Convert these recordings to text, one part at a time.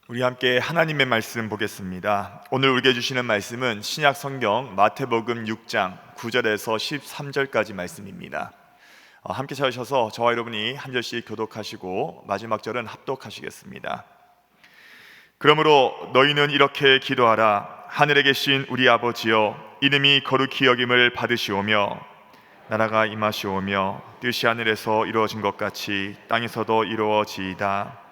우리 함께 하나님의 말씀 보겠습니다. 오늘 우리에게 주시는 말씀은 신약 성경 마태복음 6장 9절에서 13절까지 말씀입니다. 함께 찾으셔서 저와 여러분이 한 절씩 교독하시고 마지막 절은 합독하시겠습니다. 그러므로 너희는 이렇게 기도하라. 하늘에 계신 우리 아버지여, 이름이 거룩히 여김을 받으시오며 나라가 임하시오며 뜻이 하늘에서 이루어진 것 같이 땅에서도 이루어지이다.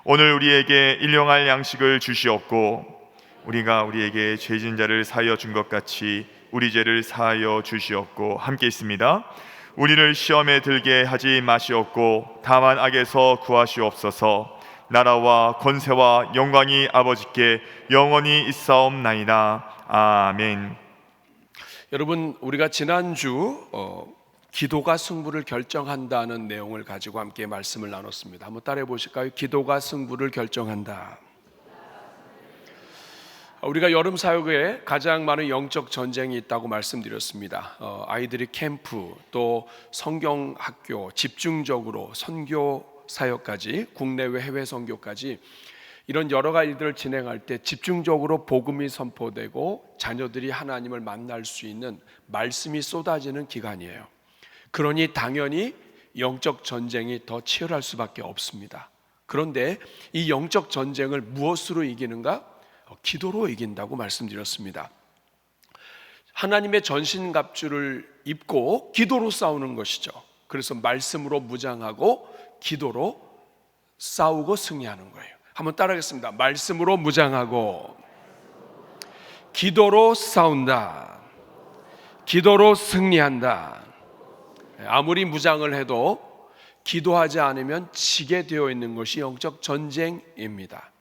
오늘 우리에게 일용할 양식을 주시옵고 우리가 우리에게 죄진 자를 사하여 준 것 같이 우리 죄를 사하여 주시옵고, 함께 있습니다. 우리를 시험에 들게 하지 마시옵고 다만 악에서 구하시옵소서. 나라와 권세와 영광이 아버지께 영원히 있사옵나이다. 아멘. 여러분, 우리가 지난주 기도가 승부를 결정한다는 내용을 가지고 함께 말씀을 나눴습니다. 한번 따라해 보실까요? 기도가 승부를 결정한다. 우리가 여름 사역에 가장 많은 영적 전쟁이 있다고 말씀드렸습니다. 아이들이 캠프, 또 성경학교, 집중적으로 선교 사역까지, 국내외 해외 선교까지 이런 여러 가지 일들을 진행할 때 집중적으로 복음이 선포되고 자녀들이 하나님을 만날 수 있는 말씀이 쏟아지는 기간이에요. 그러니 당연히 영적 전쟁이 더 치열할 수밖에 없습니다. 그런데 이 영적 전쟁을 무엇으로 이기는가? 기도로 이긴다고 말씀드렸습니다. 하나님의 전신갑주를 입고 기도로 싸우는 것이죠. 그래서 말씀으로 무장하고 기도로 싸우고 승리하는 거예요. 한번 따라하겠습니다. 말씀으로 무장하고 기도로 싸운다. 기도로 승리한다. 아무리 무장을 해도 기도하지 않으면 지게 되어 있는 것이 영적 전쟁입니다.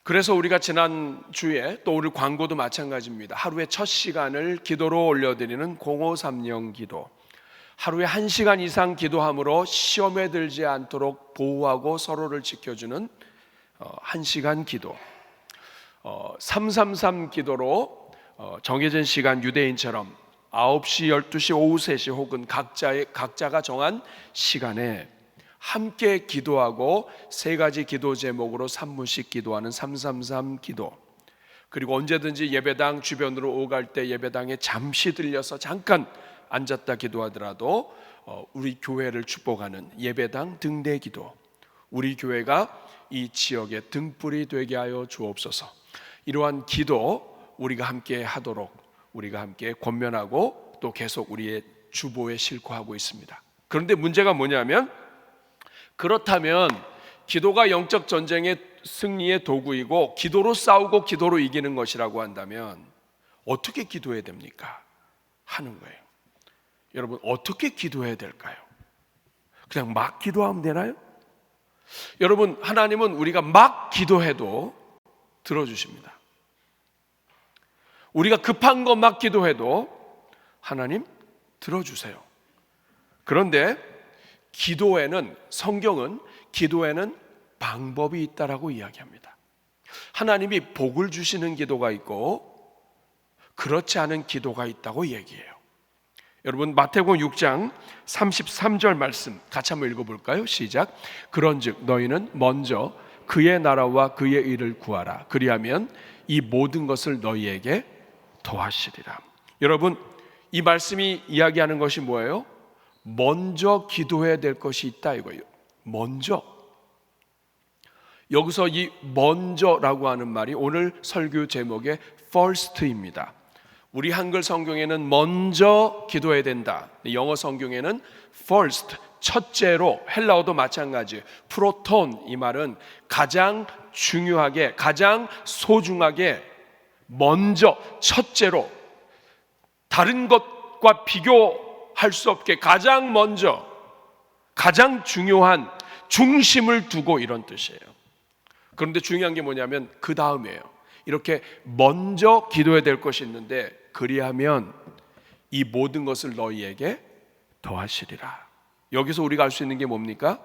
그래서 우리가 지난주에, 또 오늘 광고도 마찬가지입니다. 하루에 첫 시간을 기도로 올려드리는 0530 기도, 하루에 1시간 이상 기도함으로 시험에 들지 않도록 보호하고 서로를 지켜주는 1시간 기도, 333 기도로 정해진 시간 유대인처럼 9시, 12시, 오후 3시 혹은 각자가 정한 시간에 함께 기도하고 3가지 기도 제목으로 3분씩 기도하는 333 기도, 그리고 언제든지 예배당 주변으로 오갈 때 예배당에 잠시 들려서 잠깐 앉았다 기도하더라도 우리 교회를 축복하는 예배당 등대 기도, 우리 교회가 이 지역의 등불이 되게 하여 주옵소서. 이러한 기도 우리가 함께 하도록 우리가 함께 권면하고 또 계속 우리의 주보에 실고하고 있습니다. 그런데 문제가 뭐냐면, 그렇다면 기도가 영적 전쟁의 승리의 도구이고 기도로 싸우고 기도로 이기는 것이라고 한다면 어떻게 기도해야 됩니까? 하는 거예요. 여러분, 어떻게 기도해야 될까요? 그냥 막 기도하면 되나요? 여러분, 하나님은 우리가 막 기도해도 들어주십니다. 우리가 급한 거 막 기도해도 하나님 들어주세요. 그런데 성경은 기도에는 방법이 있다라고 이야기합니다. 하나님이 복을 주시는 기도가 있고 그렇지 않은 기도가 있다고 얘기해요. 여러분, 마태복음 6장 33절 말씀 같이 한번 읽어볼까요? 시작. 그런즉 너희는 먼저 그의 나라와 그의 의를 구하라. 그리하면 이 모든 것을 너희에게 더하시리라. 여러분, 이 말씀이 이야기하는 것이 뭐예요? 먼저 기도해야 될 것이 있다 이거예요. 먼저. 여기서 이 먼저라고 하는 말이 오늘 설교 제목의 first입니다. 우리 한글 성경에는 먼저 기도해야 된다. 영어 성경에는 first, 첫째로, 헬라어도 마찬가지. 프로톤, 이 말은 가장 중요하게, 가장 소중하게, 먼저, 첫째로, 다른 것과 비교할 수 없게 가장 먼저, 가장 중요한 중심을 두고, 이런 뜻이에요. 그런데 중요한 게 뭐냐면 그 다음이에요. 이렇게 먼저 기도해야 될 것이 있는데 그리하면 이 모든 것을 너희에게 더하시리라. 여기서 우리가 알 수 있는 게 뭡니까?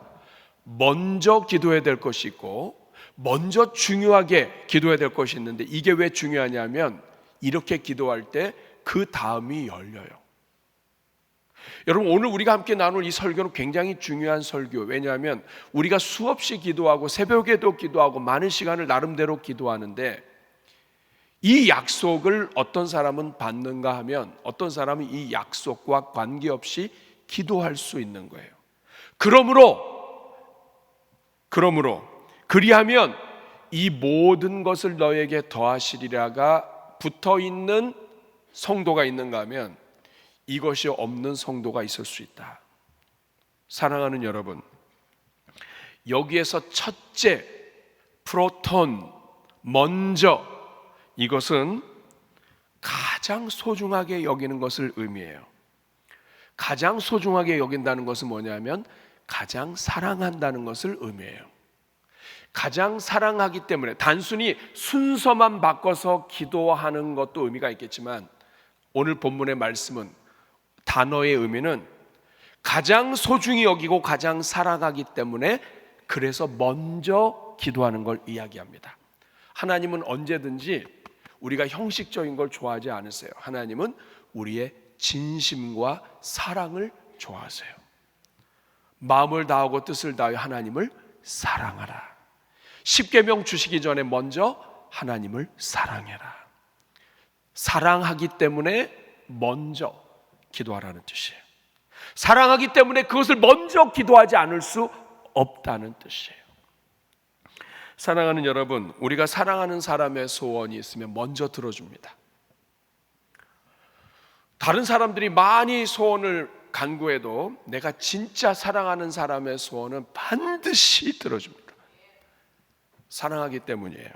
먼저 기도해야 될 것이 있고 먼저 중요하게 기도해야 될 것이 있는데, 이게 왜 중요하냐면 이렇게 기도할 때 그 다음이 열려요. 여러분, 오늘 우리가 함께 나눌 이 설교는 굉장히 중요한 설교. 왜냐하면 우리가 수없이 기도하고 새벽에도 기도하고 많은 시간을 나름대로 기도하는데, 이 약속을 어떤 사람은 받는가 하면 어떤 사람은 이 약속과 관계없이 기도할 수 있는 거예요. 그러므로 그리하면 이 모든 것을 너에게 더하시리라가 붙어있는 성도가 있는가 하면 이것이 없는 성도가 있을 수 있다. 사랑하는 여러분, 여기에서 첫째, 프로톤, 먼저, 이것은 가장 소중하게 여기는 것을 의미해요. 가장 소중하게 여긴다는 것은 뭐냐면 가장 사랑한다는 것을 의미해요. 가장 사랑하기 때문에 단순히 순서만 바꿔서 기도하는 것도 의미가 있겠지만, 오늘 본문의 말씀은 단어의 의미는 가장 소중히 여기고 가장 사랑하기 때문에 그래서 먼저 기도하는 걸 이야기합니다. 하나님은 언제든지 우리가 형식적인 걸 좋아하지 않으세요. 하나님은 우리의 진심과 사랑을 좋아하세요. 마음을 다하고 뜻을 다하여 하나님을 사랑하라. 십계명 주시기 전에 먼저 하나님을 사랑해라. 사랑하기 때문에 먼저 기도하라는 뜻이에요. 사랑하기 때문에 그것을 먼저 기도하지 않을 수 없다는 뜻이에요. 사랑하는 여러분, 우리가 사랑하는 사람의 소원이 있으면 먼저 들어줍니다. 다른 사람들이 많이 소원을 간구해도 내가 진짜 사랑하는 사람의 소원은 반드시 들어줍니다. 사랑하기 때문이에요.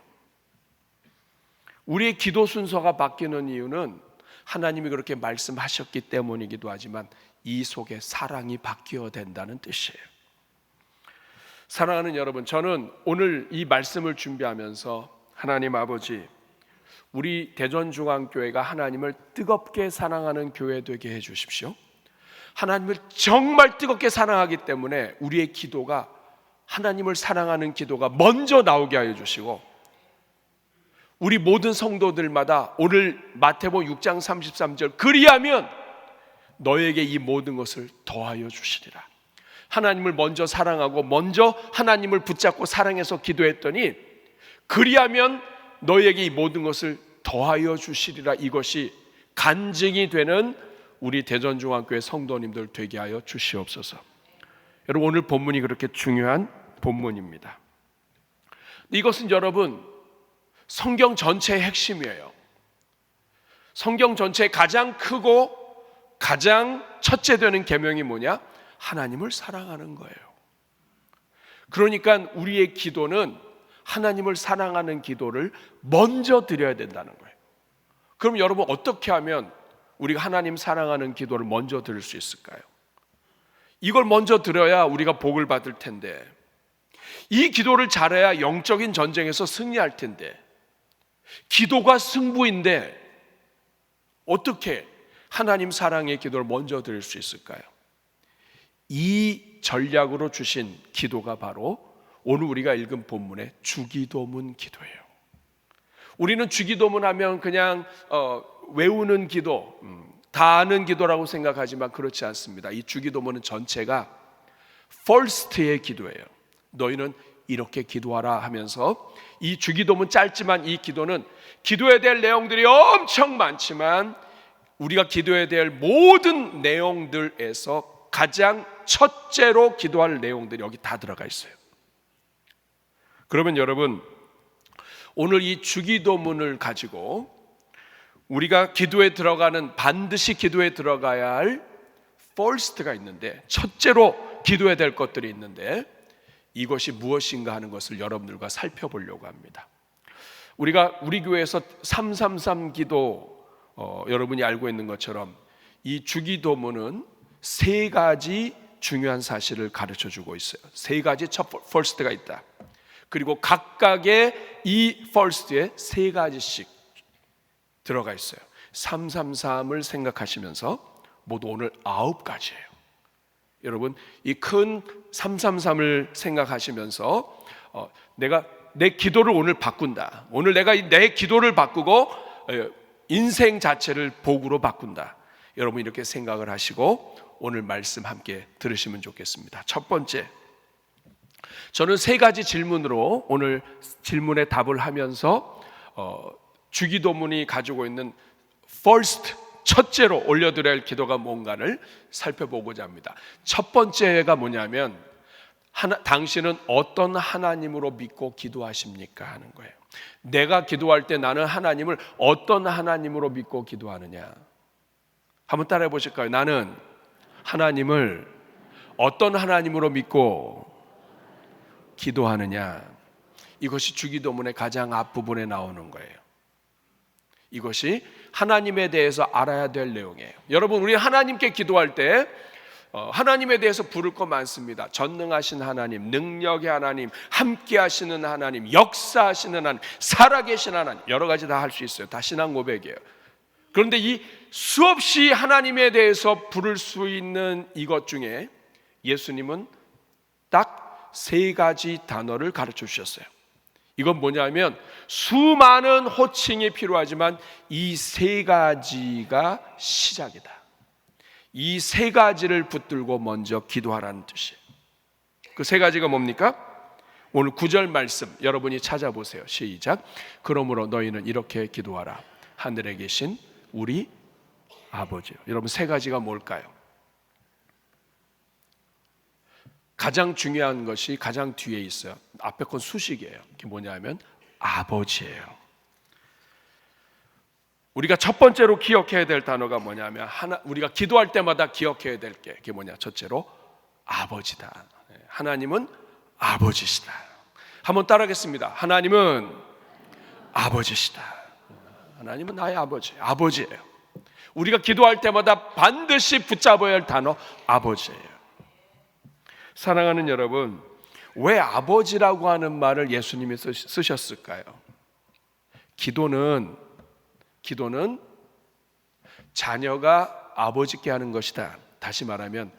우리의 기도 순서가 바뀌는 이유는 하나님이 그렇게 말씀하셨기 때문이기도 하지만 이 속에 사랑이 바뀌어야 된다는 뜻이에요. 사랑하는 여러분, 저는 오늘 이 말씀을 준비하면서 하나님 아버지, 우리 대전중앙교회가 하나님을 뜨겁게 사랑하는 교회 되게 해주십시오. 하나님을 정말 뜨겁게 사랑하기 때문에 우리의 기도가, 하나님을 사랑하는 기도가 먼저 나오게 하여 주시고, 우리 모든 성도들마다 오늘 마태복음 6장 33절 그리하면 너에게 이 모든 것을 더하여 주시리라. 하나님을 먼저 사랑하고 먼저 하나님을 붙잡고 사랑해서 기도했더니 그리하면 너에게 이 모든 것을 더하여 주시리라. 이것이 간증이 되는 우리 대전중앙교회 성도님들 되게 하여 주시옵소서. 여러분, 오늘 본문이 그렇게 중요한 본문입니다. 이것은 여러분 성경 전체의 핵심이에요. 성경 전체의 가장 크고 가장 첫째 되는 계명이 뭐냐? 하나님을 사랑하는 거예요. 그러니까 우리의 기도는 하나님을 사랑하는 기도를 먼저 드려야 된다는 거예요. 그럼 여러분, 어떻게 하면 우리가 하나님 사랑하는 기도를 먼저 드릴 수 있을까요? 이걸 먼저 드려야 우리가 복을 받을 텐데, 이 기도를 잘해야 영적인 전쟁에서 승리할 텐데, 기도가 승부인데 어떻게 하나님 사랑의 기도를 먼저 드릴 수 있을까요? 이 전략으로 주신 기도가 바로 오늘 우리가 읽은 본문의 주기도문 기도예요. 우리는 주기도문 하면 그냥 외우는 기도, 다 아는 기도라고 생각하지만 그렇지 않습니다. 이 주기도문은 전체가 first의 기도예요. 너희는 이렇게 기도하라 하면서, 이 주기도문 짧지만 이 기도는 기도해야 될 내용들이 엄청 많지만 우리가 기도해야 될 모든 내용들에서 가장 첫째로 기도할 내용들이 여기 다 들어가 있어요. 그러면 여러분, 오늘 이 주기도문을 가지고 우리가 기도에 들어가는, 반드시 기도에 들어가야 할 first가 있는데, 첫째로 기도해야 될 것들이 있는데 이것이 무엇인가 하는 것을 여러분들과 살펴보려고 합니다. 우리가 우리 교회에서 333 기도, 여러분이 알고 있는 것처럼 이 주기도문은 세 가지 중요한 사실을 가르쳐 주고 있어요. 세 가지 첫 first가 있다. 그리고 각각의 이 first에 세 가지씩 들어가 있어요. 333을 생각하시면서 모두 오늘 9가지예요. 여러분, 이 큰 333을 생각하시면서 내가 내 기도를 오늘 바꾼다. 오늘 내가 내 기도를 바꾸고 인생 자체를 복으로 바꾼다. 여러분 이렇게 생각을 하시고 오늘 말씀 함께 들으시면 좋겠습니다. 첫 번째, 저는 세 가지 질문으로 오늘 질문에 답을 하면서 주기도문이 가지고 있는 first, 첫째로 올려드려야 할 기도가 뭔가를 살펴보고자 합니다. 첫 번째가 뭐냐면 당신은 어떤 하나님으로 믿고 기도하십니까? 하는 거예요. 내가 기도할 때 나는 하나님을 어떤 하나님으로 믿고 기도하느냐? 한번 따라해 보실까요? 나는 하나님을 어떤 하나님으로 믿고 기도하느냐? 이것이 주기도문의 가장 앞부분에 나오는 거예요. 이것이 하나님에 대해서 알아야 될 내용이에요. 여러분, 우리 하나님께 기도할 때 하나님에 대해서 부를 거 많습니다. 전능하신 하나님, 능력의 하나님, 함께 하시는 하나님, 역사하시는 하나님, 살아계신 하나님, 여러 가지 다 할 수 있어요. 다 신앙 고백이에요. 그런데 이 수없이 하나님에 대해서 부를 수 있는 이것 중에 예수님은 딱 세 가지 단어를 가르쳐 주셨어요. 이건 뭐냐면 수많은 호칭이 필요하지만 이 세 가지가 시작이다. 이 세 가지를 붙들고 먼저 기도하라는 뜻이에요. 그 세 가지가 뭡니까? 오늘 9절 말씀 여러분이 찾아보세요. 시작. 그러므로 너희는 이렇게 기도하라. 하늘에 계신 우리 아버지요. 여러분, 세 가지가 뭘까요? 가장 중요한 것이 가장 뒤에 있어요. 앞에 건 수식이에요. 그게 뭐냐면 아버지예요. 우리가 첫 번째로 기억해야 될 단어가 뭐냐면 우리가 기도할 때마다 기억해야 될 게 그게 뭐냐? 첫째로 아버지다. 하나님은 아버지시다. 한번 따라하겠습니다. 하나님은 아버지시다. 하나님은 나의 아버지, 아버지예요. 우리가 기도할 때마다 반드시 붙잡아야 할 단어 아버지예요. 사랑하는 여러분, 왜 아버지라고 하는 말을 예수님이 쓰셨을까요? 기도는 자녀가 아버지께 하는 것이다. 다시 말하면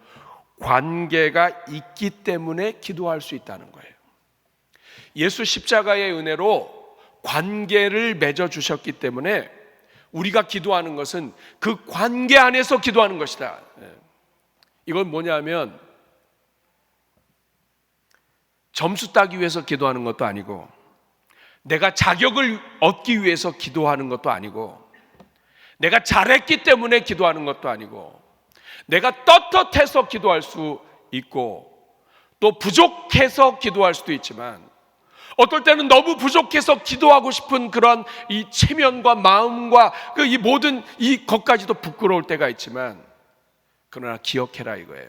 관계가 있기 때문에 기도할 수 있다는 거예요. 예수 십자가의 은혜로 관계를 맺어 주셨기 때문에 우리가 기도하는 것은 그 관계 안에서 기도하는 것이다. 이건 뭐냐면 점수 따기 위해서 기도하는 것도 아니고 내가 자격을 얻기 위해서 기도하는 것도 아니고 내가 잘했기 때문에 기도하는 것도 아니고 내가 떳떳해서 기도할 수 있고 또 부족해서 기도할 수도 있지만 어떨 때는 너무 부족해서 기도하고 싶은 그런 이 체면과 마음과 이 모든 이 것까지도 부끄러울 때가 있지만 그러나 기억해라 이거예요.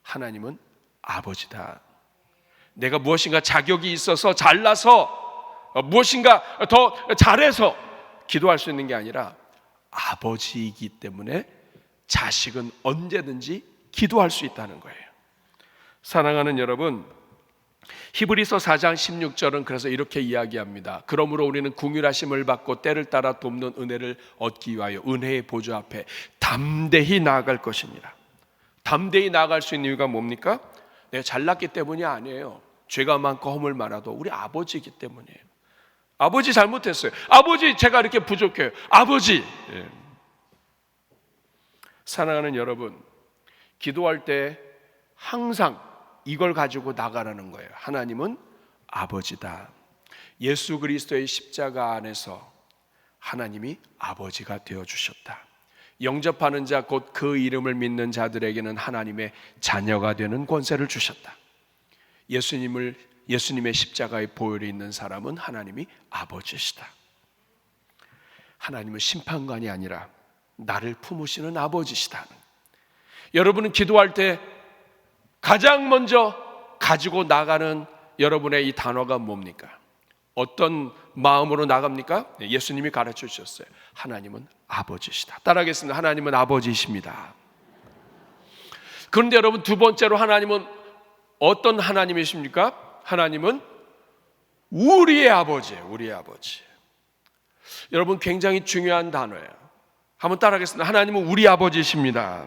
하나님은 아버지다. 내가 무엇인가 자격이 있어서 잘나서 무엇인가 더 잘해서 기도할 수 있는 게 아니라 아버지이기 때문에 자식은 언제든지 기도할 수 있다는 거예요. 사랑하는 여러분, 히브리서 4장 16절은 그래서 이렇게 이야기합니다. 그러므로 우리는 긍휼하심을 받고 때를 따라 돕는 은혜를 얻기 위하여 은혜의 보좌 앞에 담대히 나아갈 것입니다. 담대히 나아갈 수 있는 이유가 뭡니까? 내가 잘났기 때문이 아니에요. 죄가 많고 허물 많아도 우리 아버지이기 때문이에요. 아버지 잘못했어요. 아버지 제가 이렇게 부족해요. 아버지. 사랑하는 여러분, 기도할 때 항상 이걸 가지고 나가라는 거예요. 하나님은 아버지다. 예수 그리스도의 십자가 안에서 하나님이 아버지가 되어주셨다. 영접하는 자 곧 그 이름을 믿는 자들에게는 하나님의 자녀가 되는 권세를 주셨다. 예수님의 십자가의 보혈이 있는 사람은 하나님이 아버지시다. 하나님은 심판관이 아니라 나를 품으시는 아버지시다. 여러분은 기도할 때 가장 먼저 가지고 나가는 여러분의 이 단어가 뭡니까? 어떤 마음으로 나갑니까? 예수님이 가르쳐 주셨어요. 하나님은 아버지시다. 따라하겠습니다. 하나님은 아버지이십니다. 그런데 여러분, 두 번째로 하나님은 어떤 하나님이십니까? 하나님은 우리의 아버지예요. 우리의 아버지. 여러분, 굉장히 중요한 단어예요. 한번 따라하겠습니다. 하나님은 우리 아버지이십니다.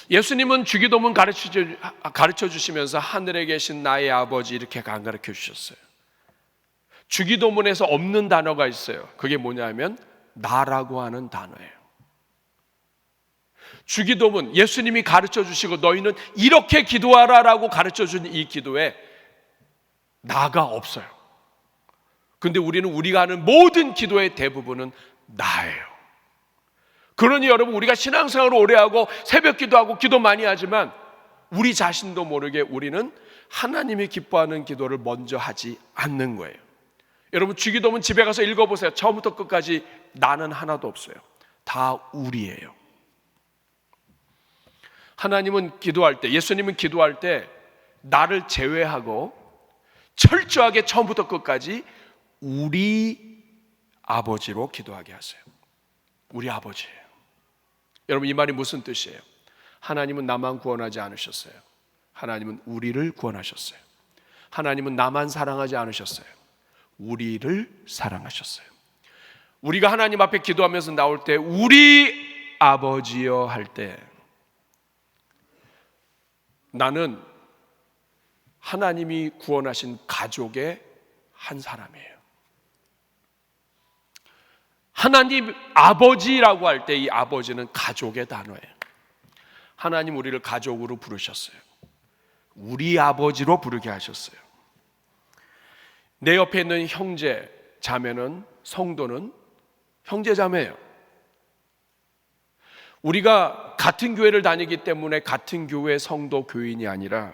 예수님은 주기도문 가르쳐 주시면서 하늘에 계신 나의 아버지 이렇게 안 가르쳐 주셨어요. 주기도문에서 없는 단어가 있어요. 그게 뭐냐면 나라고 하는 단어예요. 주기도문 예수님이 가르쳐 주시고 너희는 이렇게 기도하라라고 가르쳐 준 이 기도에 나가 없어요. 근데 우리는 우리가 하는 모든 기도의 대부분은 나예요. 그러니 여러분, 우리가 신앙생활을 오래 하고 새벽 기도하고 기도 많이 하지만 우리 자신도 모르게 우리는 하나님이 기뻐하는 기도를 먼저 하지 않는 거예요. 여러분, 주기도문 집에 가서 읽어보세요. 처음부터 끝까지 나는 하나도 없어요. 다 우리예요. 하나님은 기도할 때, 예수님은 기도할 때 나를 제외하고 철저하게 처음부터 끝까지 우리 아버지로 기도하게 하세요. 우리 아버지예요. 여러분, 이 말이 무슨 뜻이에요? 하나님은 나만 구원하지 않으셨어요. 하나님은 우리를 구원하셨어요. 하나님은 나만 사랑하지 않으셨어요. 우리를 사랑하셨어요. 우리가 하나님 앞에 기도하면서 나올 때 우리 아버지여 할 때 나는 하나님이 구원하신 가족의 한 사람이에요. 하나님 아버지라고 할 때 이 아버지는 가족의 단어예요. 하나님 우리를 가족으로 부르셨어요. 우리 아버지로 부르게 하셨어요. 내 옆에 있는 형제, 자매는, 성도는 형제, 자매예요. 우리가 같은 교회를 다니기 때문에 같은 교회 성도, 교인이 아니라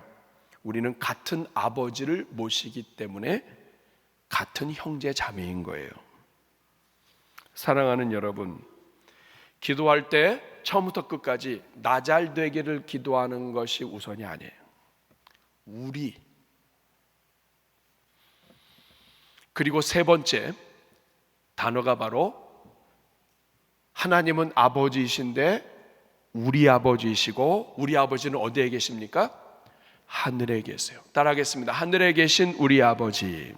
우리는 같은 아버지를 모시기 때문에 같은 형제, 자매인 거예요. 사랑하는 여러분, 기도할 때 처음부터 끝까지 나 잘 되기를 기도하는 것이 우선이 아니에요. 우리. 그리고 세 번째 단어가 바로 하나님은 아버지이신데 우리 아버지이시고, 우리 아버지는 어디에 계십니까? 하늘에 계세요. 따라하겠습니다. 하늘에 계신 우리 아버지.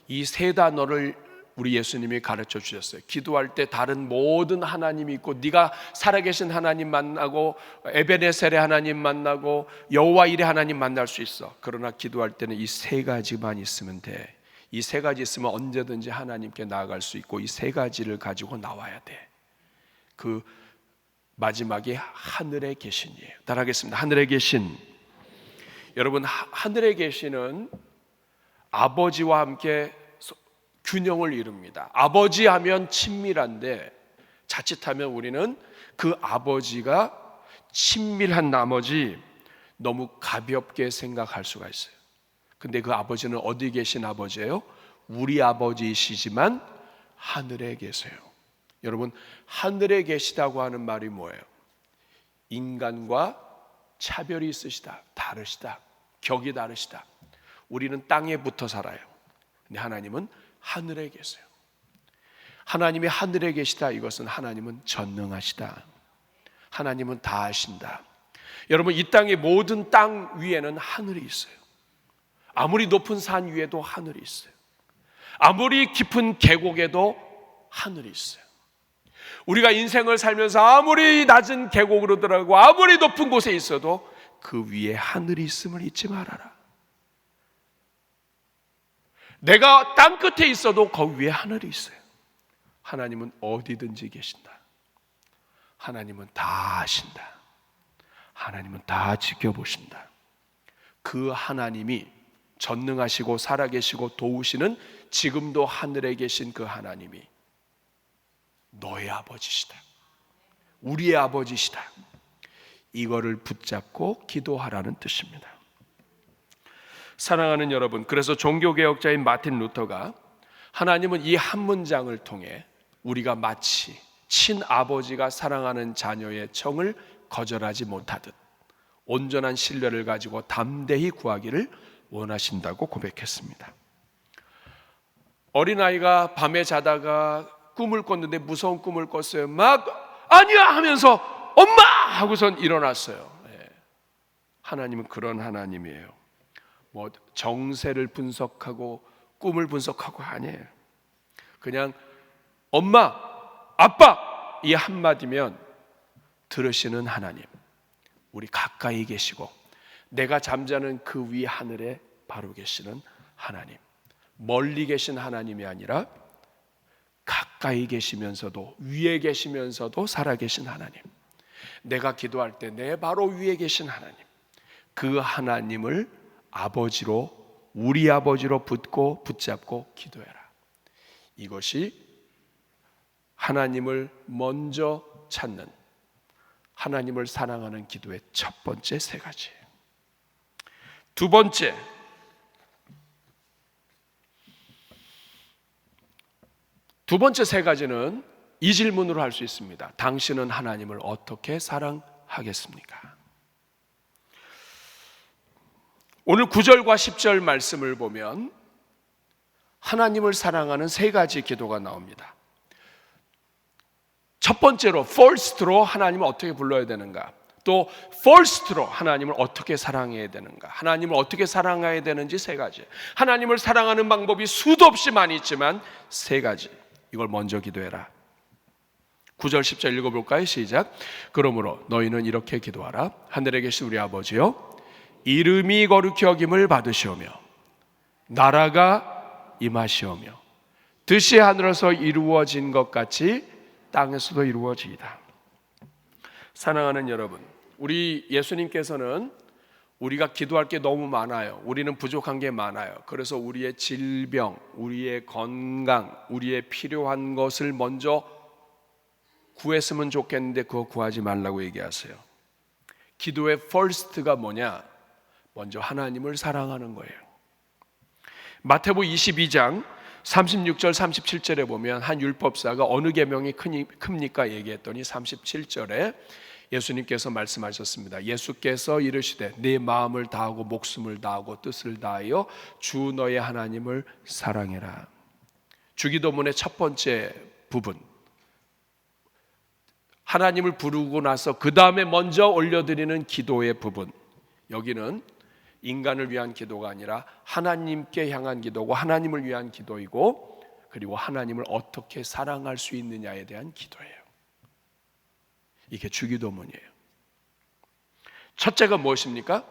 이 세 단어를 우리 예수님이 가르쳐 주셨어요. 기도할 때 다른 모든 하나님이 있고, 네가 살아계신 하나님 만나고 에베네셀의 하나님 만나고 여호와 일의 하나님 만날 수 있어. 그러나 기도할 때는 이 세 가지만 있으면 돼. 이 세 가지 있으면 언제든지 하나님께 나아갈 수 있고, 이 세 가지를 가지고 나와야 돼. 그 마지막에 하늘에 계신이에요. 따라하겠습니다. 하늘에 계신. 여러분, 하늘에 계시는 아버지와 함께 균형을 이룹니다. 아버지 하면 친밀한데 자칫하면 우리는 그 아버지가 친밀한 나머지 너무 가볍게 생각할 수가 있어요. 근데 그 아버지는 어디 계신 아버지예요? 우리 아버지이시지만 하늘에 계세요. 여러분, 하늘에 계시다고 하는 말이 뭐예요? 인간과 차별이 있으시다, 다르시다, 격이 다르시다. 우리는 땅에 붙어 살아요. 근데 하나님은 하늘에 계세요. 하나님이 하늘에 계시다, 이것은 하나님은 전능하시다. 하나님은 다 아신다. 여러분, 이 땅의 모든 땅 위에는 하늘이 있어요. 아무리 높은 산 위에도 하늘이 있어요. 아무리 깊은 계곡에도 하늘이 있어요. 우리가 인생을 살면서 아무리 낮은 계곡으로 들어가고 아무리 높은 곳에 있어도 그 위에 하늘이 있음을 잊지 말아라. 내가 땅 끝에 있어도 거기 위에 하늘이 있어요. 하나님은 어디든지 계신다. 하나님은 다 아신다. 하나님은 다 지켜보신다. 그 하나님이 전능하시고 살아계시고 도우시는 지금도 하늘에 계신 그 하나님이 너의 아버지시다. 우리의 아버지시다. 이거를 붙잡고 기도하라는 뜻입니다. 사랑하는 여러분, 그래서 종교개혁자인 마틴 루터가 하나님은 이 한 문장을 통해 우리가 마치 친아버지가 사랑하는 자녀의 청을 거절하지 못하듯 온전한 신뢰를 가지고 담대히 구하기를 원하신다고 고백했습니다. 어린아이가 밤에 자다가 꿈을 꿨는데 무서운 꿈을 꿨어요. 막 아니야 하면서 엄마 하고선 일어났어요. 하나님은 그런 하나님이에요. 뭐 정세를 분석하고 꿈을 분석하고 아니에요. 그냥 엄마, 아빠 이 한마디면 들으시는 하나님. 우리 가까이 계시고 내가 잠자는 그 위 하늘에 바로 계시는 하나님. 멀리 계신 하나님이 아니라 가까이 가까이 계시면서도 위에 계시면서도 살아계신 하나님, 내가 기도할 때 내 바로 위에 계신 하나님, 그 하나님을 아버지로, 우리 아버지로 붙잡고 기도해라. 이것이 하나님을 먼저 찾는, 하나님을 사랑하는 기도의 첫 번째 세 가지예요. 두 번째, 세 가지는 이 질문으로 할 수 있습니다. 당신은 하나님을 어떻게 사랑하겠습니까? 오늘 9절과 10절 말씀을 보면 하나님을 사랑하는 세 가지 기도가 나옵니다. 첫 번째로 first로 하나님을 어떻게 불러야 되는가, 또 first로 하나님을 어떻게 사랑해야 되는가, 하나님을 어떻게 사랑해야 되는지 세 가지. 하나님을 사랑하는 방법이 수도 없이 많이 있지만 세 가지, 이걸 먼저 기도해라. 9절 10절 읽어볼까요? 시작. 그러므로 너희는 이렇게 기도하라. 하늘에 계신 우리 아버지여, 이름이 거룩히 여김을 받으시오며 나라가 임하시오며 뜻이 하늘에서 이루어진 것 같이 땅에서도 이루어지이다. 사랑하는 여러분, 우리 예수님께서는 우리가 기도할 게 너무 많아요. 우리는 부족한 게 많아요. 그래서 우리의 질병, 우리의 건강, 우리의 필요한 것을 먼저 구했으면 좋겠는데 그거 구하지 말라고 얘기하세요. 기도의 first가 뭐냐? 먼저 하나님을 사랑하는 거예요. 마태복음 22장 36절 37절에 보면 한 율법사가 어느 계명이 큽니까 얘기했더니 37절에 예수님께서 말씀하셨습니다. 예수께서 이르시되 네 마음을 다하고 목숨을 다하고 뜻을 다하여 주 너의 하나님을 사랑해라. 주기도문의 첫 번째 부분, 하나님을 부르고 나서 그 다음에 먼저 올려드리는 기도의 부분, 여기는 인간을 위한 기도가 아니라 하나님께 향한 기도고 하나님을 위한 기도이고, 그리고 하나님을 어떻게 사랑할 수 있느냐에 대한 기도예요. 이게 주기도문이에요. 첫째가 무엇입니까?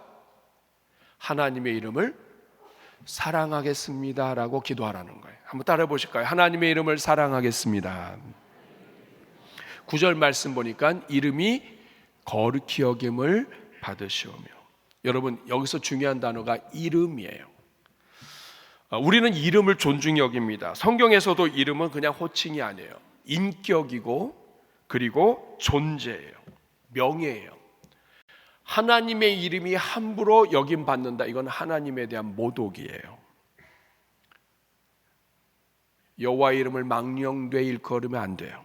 하나님의 이름을 사랑하겠습니다라고 기도하라는 거예요. 한번 따라해 보실까요? 하나님의 이름을 사랑하겠습니다. 9절 말씀 보니까 이름이 거룩히 여김을 받으시오며. 여러분, 여기서 중요한 단어가 이름이에요. 우리는 이름을 존중히 여깁니다. 성경에서도 이름은 그냥 호칭이 아니에요. 인격이고 그리고 존재예요. 명예예요. 하나님의 이름이 함부로 여김받는다, 이건 하나님에 대한 모독이에요. 여호와의 이름을 망령되이 일컬으면 안 돼요.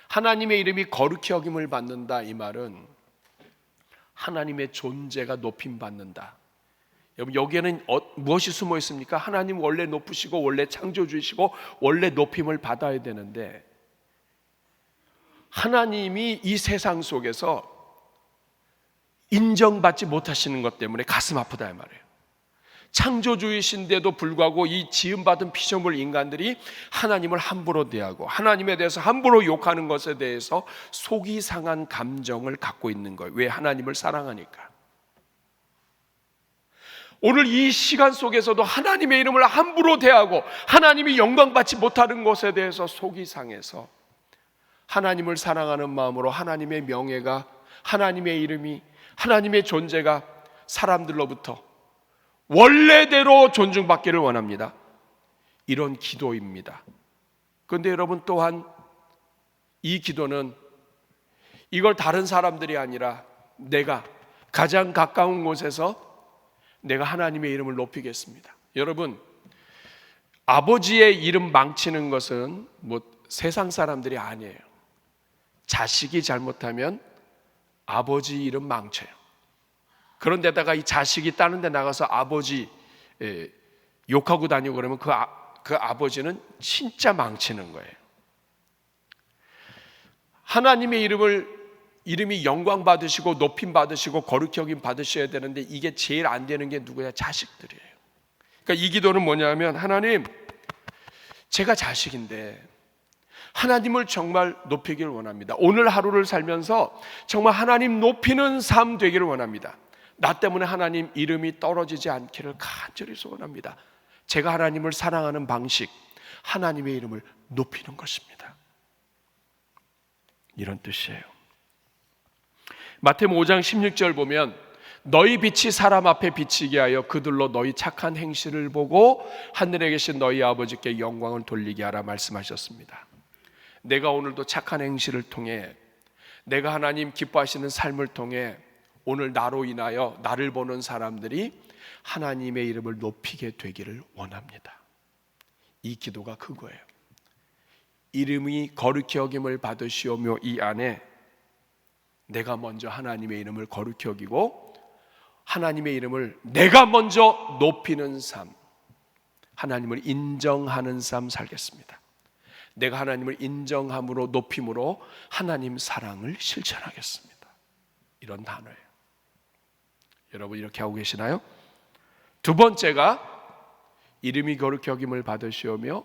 하나님의 이름이 거룩히 여김을 받는다, 이 말은 하나님의 존재가 높임받는다. 여러분, 여기에는 무엇이 숨어 있습니까? 하나님 원래 높으시고 원래 창조주이시고 원래 높임을 받아야 되는데, 하나님이 이 세상 속에서 인정받지 못하시는 것 때문에 가슴 아프다 이 말이에요. 창조주이신데도 불구하고 이 지음받은 피조물 인간들이 하나님을 함부로 대하고 하나님에 대해서 함부로 욕하는 것에 대해서 속이 상한 감정을 갖고 있는 거예요. 왜? 하나님을 사랑하니까. 오늘 이 시간 속에서도 하나님의 이름을 함부로 대하고 하나님이 영광받지 못하는 것에 대해서 속이 상해서 하나님을 사랑하는 마음으로 하나님의 명예가, 하나님의 이름이, 하나님의 존재가 사람들로부터 원래대로 존중받기를 원합니다. 이런 기도입니다. 그런데 여러분, 또한 이 기도는 이걸 다른 사람들이 아니라 내가 가장 가까운 곳에서 내가 하나님의 이름을 높이겠습니다. 여러분, 아버지의 이름 망치는 것은 세상 사람들이 아니에요. 자식이 잘못하면 아버지 이름 망쳐요. 그런데다가 이 자식이 다른 데 나가서 아버지 욕하고 다니고 그러면 그 아버지는 진짜 망치는 거예요. 하나님의 이름이 영광 받으시고 높임 받으시고 거룩히 여김 받으셔야 되는데 이게 제일 안 되는 게 누구야? 자식들이에요. 그러니까 이 기도는 뭐냐면, 하나님, 제가 자식인데 하나님을 정말 높이기를 원합니다. 오늘 하루를 살면서 정말 하나님 높이는 삶 되기를 원합니다. 나 때문에 하나님 이름이 떨어지지 않기를 간절히 소원합니다. 제가 하나님을 사랑하는 방식, 하나님의 이름을 높이는 것입니다. 이런 뜻이에요. 마태복음 5장 16절 보면 너희 빛이 사람 앞에 비치게 하여 그들로 너희 착한 행실을 보고 하늘에 계신 너희 아버지께 영광을 돌리게 하라 말씀하셨습니다. 내가 오늘도 착한 행실을 통해, 내가 하나님 기뻐하시는 삶을 통해 오늘 나로 인하여 나를 보는 사람들이 하나님의 이름을 높이게 되기를 원합니다. 이 기도가 그거예요. 이름이 거룩히 여김을 받으시오며 이 안에 내가 먼저 하나님의 이름을 거룩히 여기고 하나님의 이름을 내가 먼저 높이는 삶, 하나님을 인정하는 삶 살겠습니다. 내가 하나님을 인정함으로 높임으로 하나님 사랑을 실천하겠습니다. 이런 단어예요. 여러분 이렇게 하고 계시나요? 두 번째가 이름이 거룩히 여김을 받으시오며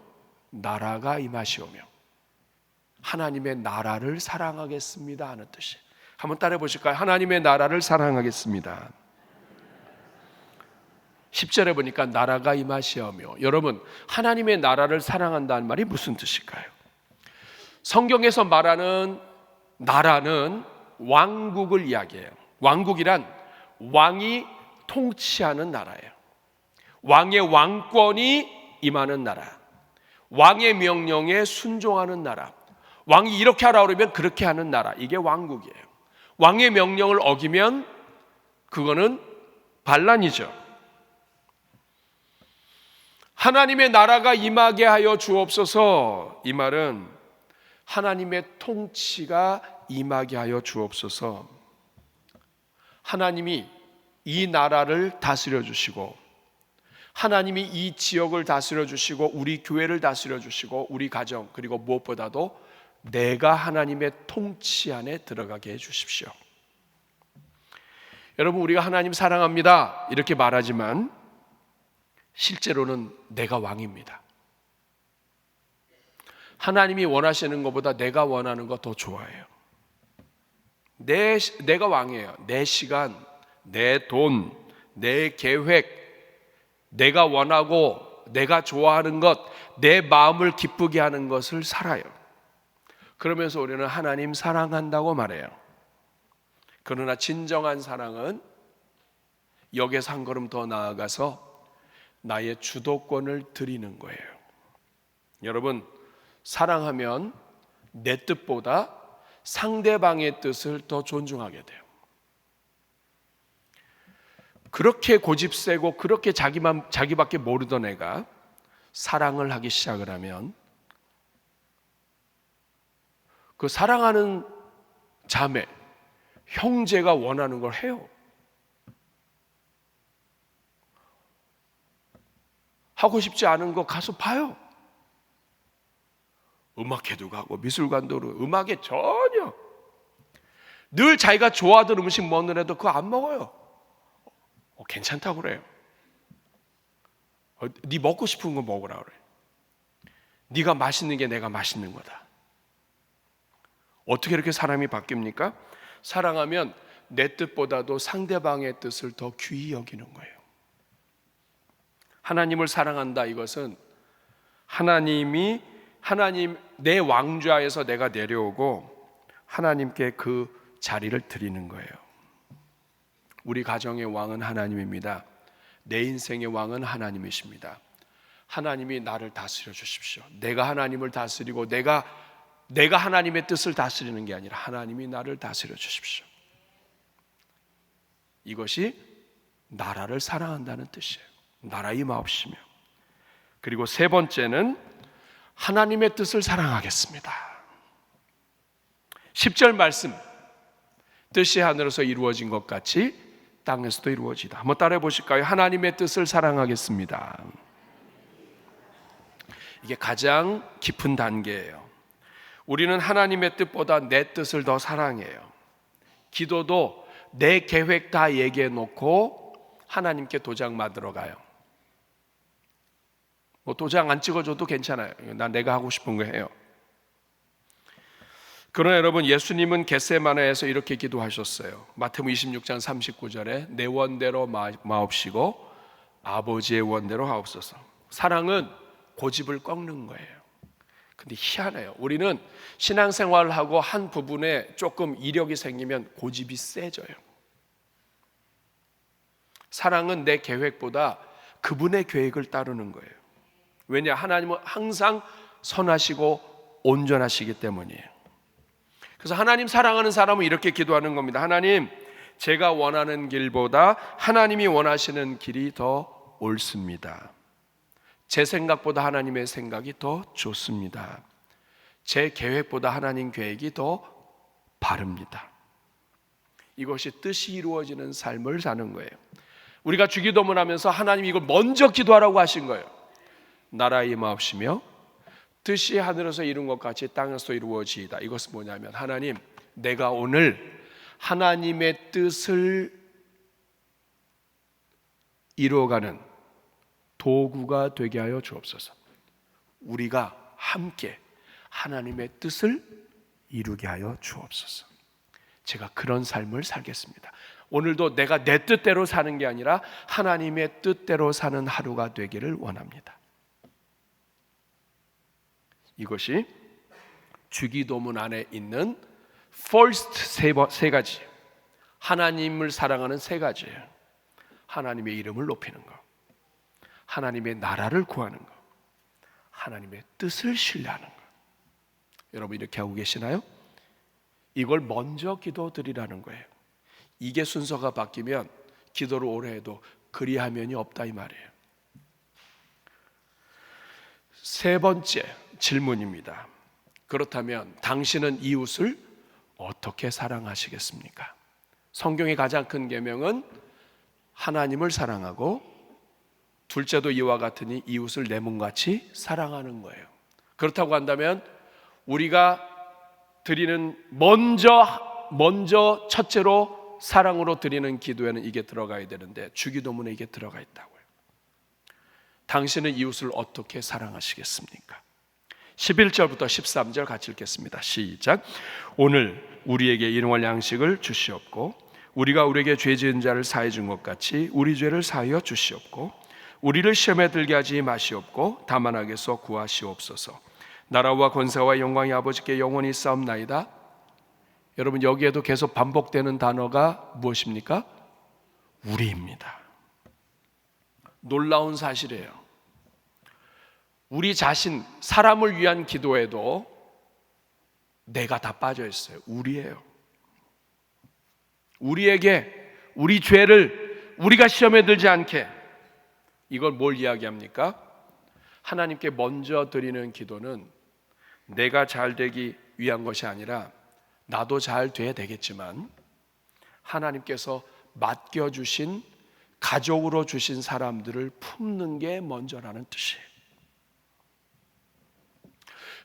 나라가 임하시오며 하나님의 나라를 사랑하겠습니다 하는 뜻이. 한번 따라해 보실까요? 하나님의 나라를 사랑하겠습니다. 10절에 보니까 나라가 임하시오며, 여러분 하나님의 나라를 사랑한다는 말이 무슨 뜻일까요? 성경에서 말하는 나라는 왕국을 이야기해요. 왕국이란 왕이 통치하는 나라예요. 왕의 왕권이 임하는 나라, 왕의 명령에 순종하는 나라, 왕이 이렇게 하라 그러면 그렇게 하는 나라, 이게 왕국이에요. 왕의 명령을 어기면 그거는 반란이죠. 하나님의 나라가 임하게 하여 주옵소서, 이 말은 하나님의 통치가 임하게 하여 주옵소서. 하나님이 이 나라를 다스려 주시고, 하나님이 이 지역을 다스려 주시고, 우리 교회를 다스려 주시고, 우리 가정, 그리고 무엇보다도 내가 하나님의 통치 안에 들어가게 해 주십시오. 여러분 우리가 하나님 사랑합니다 이렇게 말하지만 실제로는 내가 왕입니다. 하나님이 원하시는 것보다 내가 원하는 거 더 좋아해요. 내가 왕이에요. 내 시간, 내 돈, 내 계획, 내가 원하고 내가 좋아하는 것, 내 마음을 기쁘게 하는 것을 살아요. 그러면서 우리는 하나님 사랑한다고 말해요. 그러나 진정한 사랑은 여기서 한 걸음 더 나아가서 나의 주도권을 드리는 거예요. 여러분 사랑하면 내 뜻보다 상대방의 뜻을 더 존중하게 돼요. 그렇게 고집세고 그렇게 자기밖에 모르던 애가 사랑을 하기 시작을 하면 그 사랑하는 자매, 형제가 원하는 걸 해요. 하고 싶지 않은 거 가서 봐요. 음악회도 가고 미술관도 가고 음악에 전혀 늘 자기가 좋아하던 음식 먹느라도 그거 안 먹어요. 괜찮다고 그래요. 네 먹고 싶은 거 먹으라 그래. 네가 맛있는 게 내가 맛있는 거다. 어떻게 이렇게 사람이 바뀝니까? 사랑하면 내 뜻보다도 상대방의 뜻을 더 귀히 여기는 거예요. 하나님을 사랑한다 이것은 하나님 내 왕좌에서 내가 내려오고 하나님께 그 자리를 드리는 거예요. 우리 가정의 왕은 하나님입니다. 내 인생의 왕은 하나님이십니다. 하나님이 나를 다스려 주십시오. 내가 하나님을 다스리고 내가 하나님의 뜻을 다스리는 게 아니라 하나님이 나를 다스려 주십시오. 이것이 나라를 사랑한다는 뜻이에요. 나라 임하옵시며. 그리고 세 번째는 하나님의 뜻을 사랑하겠습니다. 10절 말씀, 뜻이 하늘에서 이루어진 것 같이 땅에서도 이루어지다. 한번 따라해 보실까요? 하나님의 뜻을 사랑하겠습니다. 이게 가장 깊은 단계예요. 우리는 하나님의 뜻보다 내 뜻을 더 사랑해요. 기도도 내 계획 다 얘기해 놓고 하나님께 도장 만들어 가요. 도장 안 찍어줘도 괜찮아요. 내가 하고 싶은 거 해요. 그러나 여러분 예수님은 겟세마네에서 이렇게 기도하셨어요. 마태복음 26장 39절에 내 원대로 마옵시고 아버지의 원대로 하옵소서. 사랑은 고집을 꺾는 거예요. 근데 희한해요. 우리는 신앙생활을 하고 한 부분에 조금 이력이 생기면 고집이 세져요. 사랑은 내 계획보다 그분의 계획을 따르는 거예요. 왜냐? 하나님은 항상 선하시고 온전하시기 때문이에요. 그래서 하나님 사랑하는 사람은 이렇게 기도하는 겁니다. 하나님, 제가 원하는 길보다 하나님이 원하시는 길이 더 옳습니다. 제 생각보다 하나님의 생각이 더 좋습니다. 제 계획보다 하나님 계획이 더 바릅니다. 이것이 뜻이 이루어지는 삶을 사는 거예요. 우리가 주기도문 하면서 하나님 이걸 먼저 기도하라고 하신 거예요. 나라 임하옵시며 뜻이 하늘에서 이룬 것 같이 땅에서 이루어지이다. 이것은 뭐냐면 하나님, 내가 오늘 하나님의 뜻을 이루어가는 도구가 되게 하여 주옵소서. 우리가 함께 하나님의 뜻을 이루게 하여 주옵소서. 제가 그런 삶을 살겠습니다. 오늘도 내가 내 뜻대로 사는 게 아니라 하나님의 뜻대로 사는 하루가 되기를 원합니다. 이것이 주기도문 안에 있는 first 세 가지, 하나님을 사랑하는 세 가지예요. 하나님의 이름을 높이는 것, 하나님의 나라를 구하는 것, 하나님의 뜻을 신뢰하는 것. 여러분 이렇게 하고 계시나요? 이걸 먼저 기도드리라는 거예요. 이게 순서가 바뀌면 기도를 오래 해도 그리하면이 없다 이 말이에요. 세 번째 질문입니다. 그렇다면 당신은 이웃을 어떻게 사랑하시겠습니까? 성경의 가장 큰 계명은 하나님을 사랑하고 둘째도 이와 같으니 이웃을 내 몸같이 사랑하는 거예요. 그렇다고 한다면 우리가 드리는 먼저 첫째로 사랑으로 드리는 기도에는 이게 들어가야 되는데 주기도문에 이게 들어가 있다고요. 당신은 이웃을 어떻게 사랑하시겠습니까? 11절부터 13절 같이 읽겠습니다. 시작. 오늘 우리에게 일용할 양식을 주시옵고 우리가 우리에게 죄 지은 자를 사해 준 것 같이 우리 죄를 사하여 주시옵고 우리를 시험에 들게 하지 마시옵고 다만 악에서 구하시옵소서. 나라와 권세와 영광이 아버지께 영원히 싸움나이다. 여러분 여기에도 계속 반복되는 단어가 무엇입니까? 우리입니다. 놀라운 사실이에요. 우리 자신, 사람을 위한 기도에도 내가 다 빠져 있어요. 우리예요. 우리에게 우리 죄를 우리가 시험에 들지 않게, 이걸 뭘 이야기합니까? 하나님께 먼저 드리는 기도는 내가 잘 되기 위한 것이 아니라 나도 잘 돼야 되겠지만 하나님께서 맡겨주신 가족으로 주신 사람들을 품는 게 먼저라는 뜻이에요.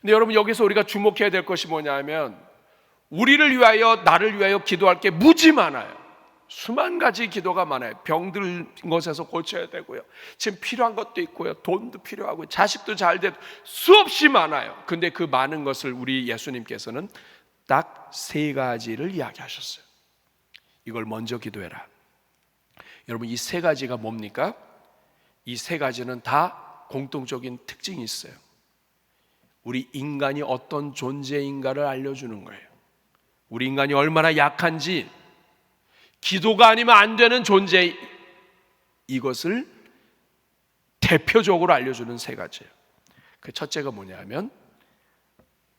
근데 여러분 여기서 우리가 주목해야 될 것이 뭐냐면 우리를 위하여 나를 위하여 기도할 게 무지 많아요. 수만 가지 기도가 많아요. 병든 것에서 고쳐야 되고요, 지금 필요한 것도 있고요, 돈도 필요하고 자식도 잘 되고 수없이 많아요. 근데 그 많은 것을 우리 예수님께서는 딱 세 가지를 이야기하셨어요. 이걸 먼저 기도해라. 여러분 이 세 가지가 뭡니까? 이 세 가지는 다 공통적인 특징이 있어요. 우리 인간이 어떤 존재인가를 알려주는 거예요. 우리 인간이 얼마나 약한지, 기도가 아니면 안 되는 존재, 이것을 대표적으로 알려주는 세 가지예요. 그 첫째가 뭐냐면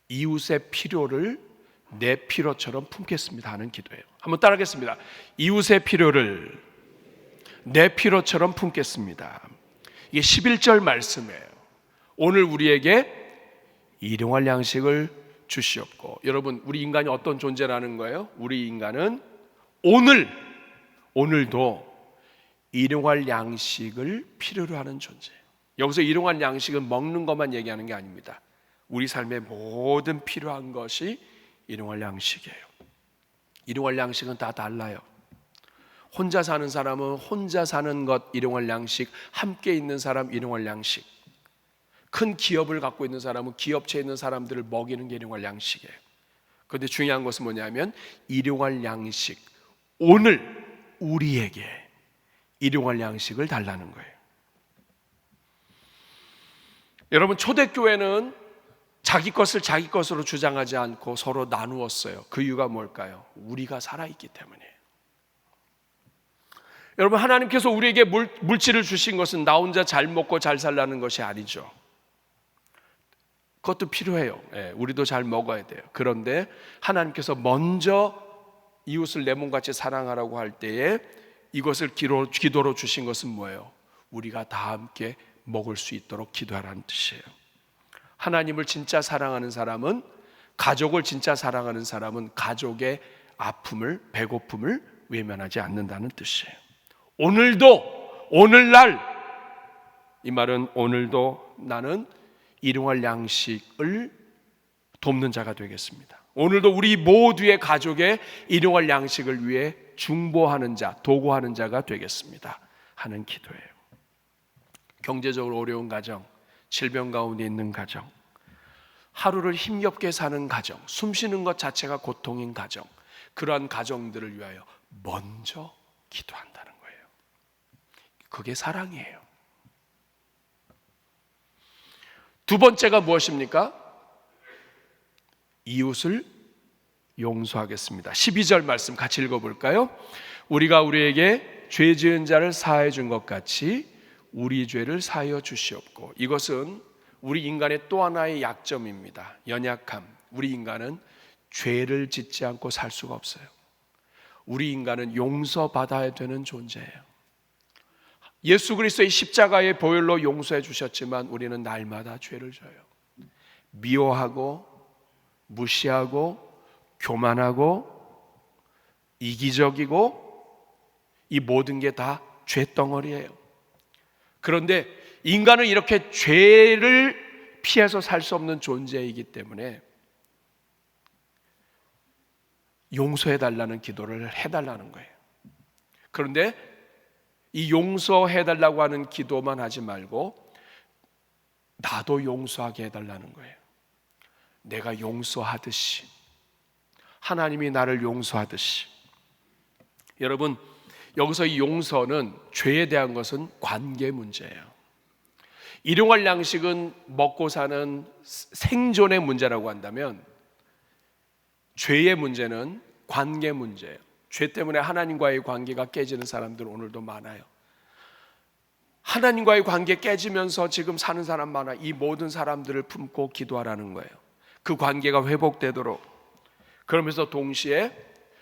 이웃의 필요를 내 필요처럼 품겠습니다 하는 기도예요. 한번 따라하겠습니다. 이웃의 필요를 내 필요처럼 품겠습니다. 이게 11절 말씀이에요. 오늘 우리에게 일용할 양식을 주시옵고. 여러분 우리 인간이 어떤 존재라는 거예요? 우리 인간은 오늘도 일용할 양식을 필요로 하는 존재예요. 여기서 일용할 양식은 먹는 것만 얘기하는 게 아닙니다. 우리 삶의 모든 필요한 것이 일용할 양식이에요. 일용할 양식은 다 달라요. 혼자 사는 사람은 혼자 사는 것 일용할 양식, 함께 있는 사람 일용할 양식, 큰 기업을 갖고 있는 사람은 기업체에 있는 사람들을 먹이는 게 일용할 양식이에요. 그런데 중요한 것은 뭐냐면 일용할 양식, 오늘 우리에게 일용할 양식을 달라는 거예요. 여러분 초대교회는 자기 것을 자기 것으로 주장하지 않고 서로 나누었어요. 그 이유가 뭘까요? 우리가 살아있기 때문이에요. 여러분, 하나님께서 우리에게 물질을 주신 것은 나 혼자 잘 먹고 잘 살라는 것이 아니죠. 그것도 필요해요. 우리도 잘 먹어야 돼요. 그런데 하나님께서 먼저 이웃을 내 몸같이 사랑하라고 할 때에 이것을 기도로 주신 것은 뭐예요? 우리가 다 함께 먹을 수 있도록 기도하라는 뜻이에요. 하나님을 진짜 사랑하는 사람은, 가족을 진짜 사랑하는 사람은 가족의 아픔을, 배고픔을 외면하지 않는다는 뜻이에요. 오늘도, 오늘날, 이 말은 오늘도 나는 일용할 양식을 돕는 자가 되겠습니다. 오늘도 우리 모두의 가족의 일용할 양식을 위해 중보하는 자, 도구하는 자가 되겠습니다 하는 기도예요. 경제적으로 어려운 가정, 질병 가운데 있는 가정, 하루를 힘겹게 사는 가정, 숨 쉬는 것 자체가 고통인 가정, 그러한 가정들을 위하여 먼저 기도한다는 거예요. 그게 사랑이에요. 두 번째가 무엇입니까? 이웃을 용서하겠습니다. 12절 말씀 같이 읽어볼까요? 우리가 우리에게 죄 지은 자를 사하여 준 것 같이 우리 죄를 사하여 주시옵고. 이것은 우리 인간의 또 하나의 약점입니다. 연약함. 우리 인간은 죄를 짓지 않고 살 수가 없어요. 우리 인간은 용서받아야 되는 존재예요. 예수 그리스도의 십자가의 보혈로 용서해 주셨지만 우리는 날마다 죄를 져요. 미워하고 무시하고 교만하고 이기적이고 이 모든 게 다 죄덩어리예요. 그런데 인간은 이렇게 죄를 피해서 살 수 없는 존재이기 때문에 용서해달라는 기도를 해달라는 거예요. 그런데 이 용서해달라고 하는 기도만 하지 말고 나도 용서하게 해달라는 거예요. 내가 용서하듯이, 하나님이 나를 용서하듯이. 여러분, 여기서 이 용서는, 죄에 대한 것은 관계 문제예요. 일용할 양식은 먹고 사는 생존의 문제라고 한다면 죄의 문제는 관계 문제예요. 죄 때문에 하나님과의 관계가 깨지는 사람들 오늘도 많아요. 하나님과의 관계 깨지면서 지금 사는 사람 많아. 이 모든 사람들을 품고 기도하라는 거예요. 그 관계가 회복되도록. 그러면서 동시에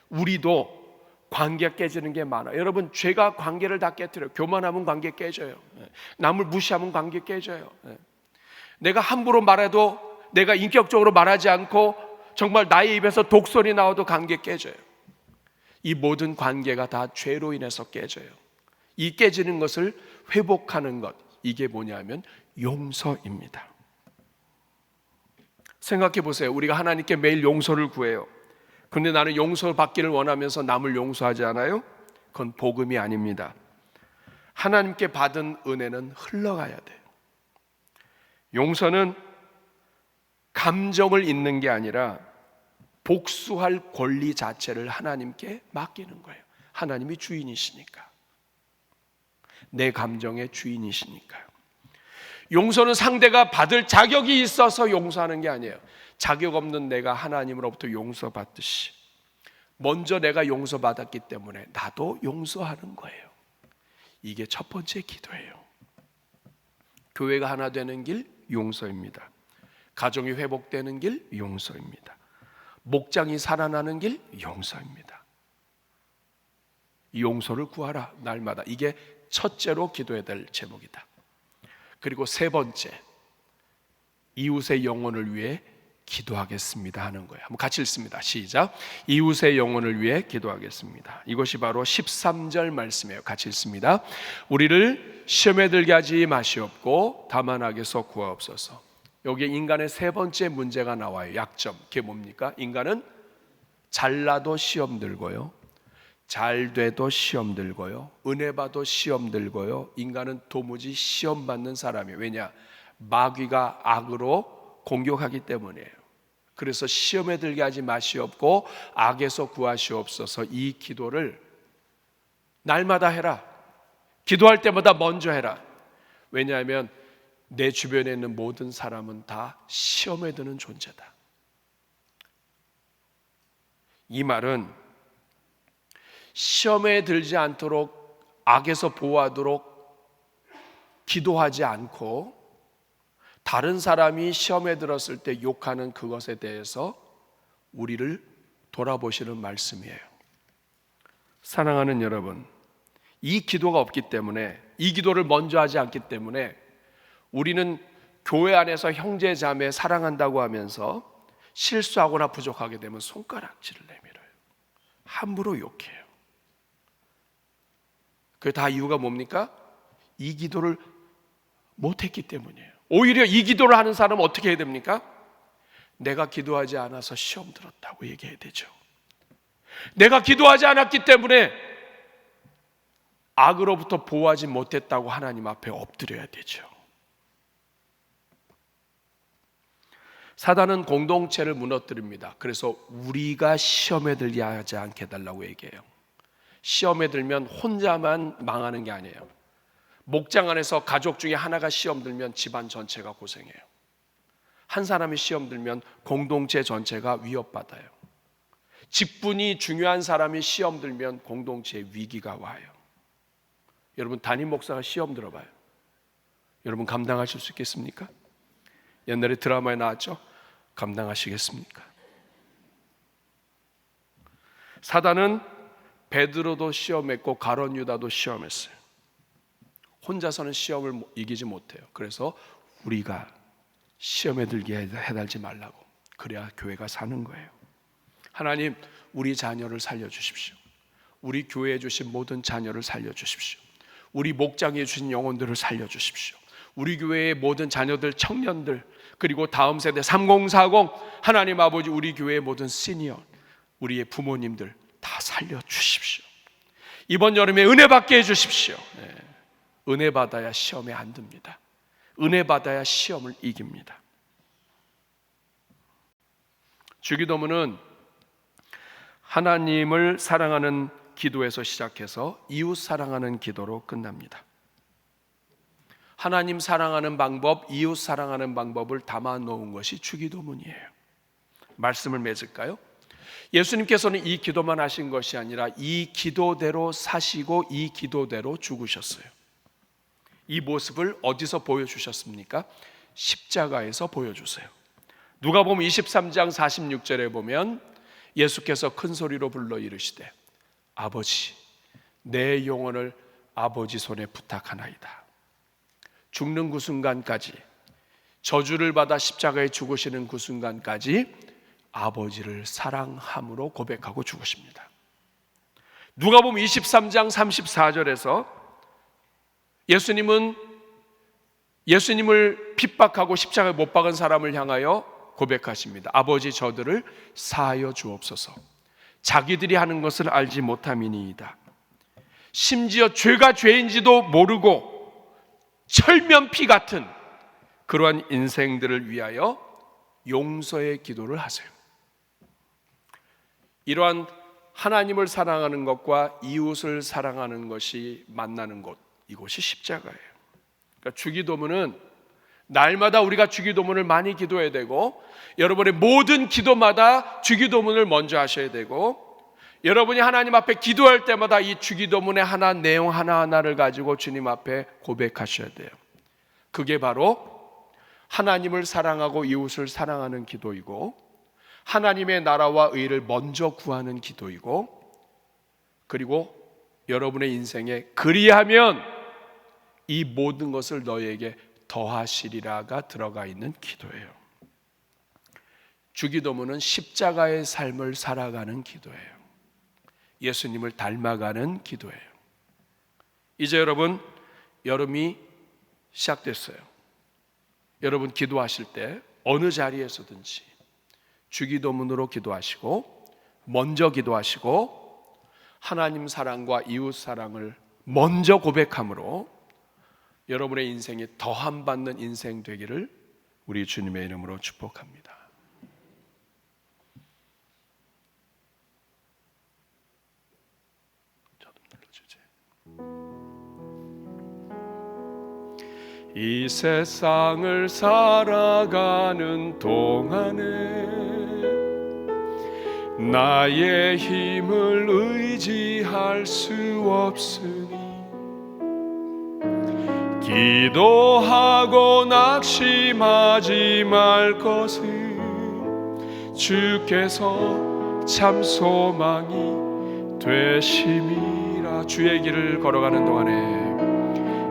우리도 관계가 깨지는 게 많아요. 여러분, 죄가 관계를 다 깨뜨려요. 교만하면 관계 깨져요. 남을 무시하면 관계 깨져요. 내가 함부로 말해도, 내가 인격적으로 말하지 않고 정말 나의 입에서 독설이 나와도 관계 깨져요. 이 모든 관계가 다 죄로 인해서 깨져요. 이 깨지는 것을 회복하는 것, 이게 뭐냐면 용서입니다. 생각해 보세요. 우리가 하나님께 매일 용서를 구해요. 그런데 나는 용서받기를 원하면서 남을 용서하지 않아요? 그건 복음이 아닙니다. 하나님께 받은 은혜는 흘러가야 돼요. 용서는 감정을 잊는 게 아니라 복수할 권리 자체를 하나님께 맡기는 거예요. 하나님이 주인이시니까. 내 감정의 주인이시니까요. 용서는 상대가 받을 자격이 있어서 용서하는 게 아니에요. 자격 없는 내가 하나님으로부터 용서받듯이 먼저 내가 용서받았기 때문에 나도 용서하는 거예요. 이게 첫 번째 기도예요. 교회가 하나 되는 길, 용서입니다. 가정이 회복되는 길, 용서입니다. 목장이 살아나는 길, 용서입니다. 이 용서를 구하라, 날마다. 이게 첫째로 기도해야 될 제목이다. 그리고 세 번째, 이웃의 영혼을 위해 기도하겠습니다 하는 거예요. 한번 같이 읽습니다. 시작. 이웃의 영혼을 위해 기도하겠습니다. 이것이 바로 13절 말씀이에요. 같이 읽습니다. 우리를 시험에 들게 하지 마시옵고 다만 악에서 구하옵소서. 여기에 인간의 세 번째 문제가 나와요. 약점. 그게 뭡니까? 인간은 잘나도 시험 들고요, 잘 돼도 시험 들고요, 은혜 받도 시험 들고요. 인간은 도무지 시험 받는 사람이에요. 왜냐? 마귀가 악으로 공격하기 때문이에요. 그래서 시험에 들게 하지 마시옵고 악에서 구하시옵소서. 이 기도를 날마다 해라. 기도할 때마다 먼저 해라. 왜냐하면 내 주변에 있는 모든 사람은 다 시험에 드는 존재다. 이 말은 시험에 들지 않도록 악에서 보호하도록 기도하지 않고 다른 사람이 시험에 들었을 때 욕하는 그것에 대해서 우리를 돌아보시는 말씀이에요. 사랑하는 여러분, 이 기도가 없기 때문에, 이 기도를 먼저 하지 않기 때문에 우리는 교회 안에서 형제 자매 사랑한다고 하면서 실수하거나 부족하게 되면 손가락질을 내밀어요. 함부로 욕해요. 그 다 이유가 뭡니까? 이 기도를 못했기 때문이에요. 오히려 이 기도를 하는 사람은 어떻게 해야 됩니까? 내가 기도하지 않아서 시험 들었다고 얘기해야 되죠. 내가 기도하지 않았기 때문에 악으로부터 보호하지 못했다고 하나님 앞에 엎드려야 되죠. 사단은 공동체를 무너뜨립니다. 그래서 우리가 시험에 들게 하지 않게 해달라고 얘기해요. 시험에 들면 혼자만 망하는 게 아니에요. 목장 안에서 가족 중에 하나가 시험 들면 집안 전체가 고생해요. 한 사람이 시험 들면 공동체 전체가 위협받아요. 직분이 중요한 사람이 시험 들면 공동체에 위기가 와요. 여러분, 담임 목사가 시험 들어봐요. 여러분 감당하실 수 있겠습니까? 옛날에 드라마에 나왔죠? 감당하시겠습니까? 사단은 베드로도 시험했고 가룟 유다도 시험했어요. 혼자서는 시험을 이기지 못해요. 그래서 우리가 시험에 들게 해달지 말라고. 그래야 교회가 사는 거예요. 하나님, 우리 자녀를 살려주십시오. 우리 교회에 주신 모든 자녀를 살려주십시오. 우리 목장에 주신 영혼들을 살려주십시오. 우리 교회의 모든 자녀들, 청년들, 그리고 다음 세대 3040, 하나님 아버지, 우리 교회의 모든 시니어, 우리의 부모님들 다 살려주십시오. 이번 여름에 은혜 받게 해주십시오. 네. 은혜 받아야 시험에 안 듭니다. 은혜 받아야 시험을 이깁니다. 주기도문은 하나님을 사랑하는 기도에서 시작해서 이웃 사랑하는 기도로 끝납니다. 하나님 사랑하는 방법, 이웃 사랑하는 방법을 담아 놓은 것이 주기도문이에요. 말씀을 맺을까요? 예수님께서는 이 기도만 하신 것이 아니라 이 기도대로 사시고 이 기도대로 죽으셨어요. 이 모습을 어디서 보여주셨습니까? 십자가에서 보여주세요. 누가복음 23장 46절에 보면 예수께서 큰 소리로 불러 이르시되 아버지, 내 영혼을 아버지 손에 부탁하나이다. 죽는 그 순간까지, 저주를 받아 십자가에 죽으시는 그 순간까지 아버지를 사랑함으로 고백하고 죽으십니다. 누가복음 23장 34절에서 예수님을 핍박하고 십자가에 못 박은 사람을 향하여 고백하십니다. 아버지, 저들을 사하여 주옵소서. 자기들이 하는 것을 알지 못함이니이다. 심지어 죄가 죄인지도 모르고 철면피 같은 그러한 인생들을 위하여 용서의 기도를 하세요. 이러한 하나님을 사랑하는 것과 이웃을 사랑하는 것이 만나는 곳, 이곳이 십자가예요. 그러니까 주기도문은 날마다 우리가 주기도문을 많이 기도해야 되고, 여러분의 모든 기도마다 주기도문을 먼저 하셔야 되고, 여러분이 하나님 앞에 기도할 때마다 이 주기도문의 내용 하나하나를 가지고 주님 앞에 고백하셔야 돼요. 그게 바로 하나님을 사랑하고 이웃을 사랑하는 기도이고, 하나님의 나라와 의를 먼저 구하는 기도이고, 그리고 여러분의 인생에 그리하면 이 모든 것을 너희에게 더하시리라가 들어가 있는 기도예요. 주기도문은 십자가의 삶을 살아가는 기도예요. 예수님을 닮아가는 기도예요. 이제 여러분, 여름이 시작됐어요. 여러분 기도하실 때 어느 자리에서든지 주기도문으로 기도하시고, 먼저 기도하시고, 하나님 사랑과 이웃 사랑을 먼저 고백함으로 여러분의 인생이 더함 받는 인생 되기를 우리 주님의 이름으로 축복합니다. 이 세상을 살아가는 동안에 나의 힘을 의지할 수 없으니 기도하고 낙심하지 말 것을 주께서 참 소망이 되심이라. 주의 길을 걸어가는 동안에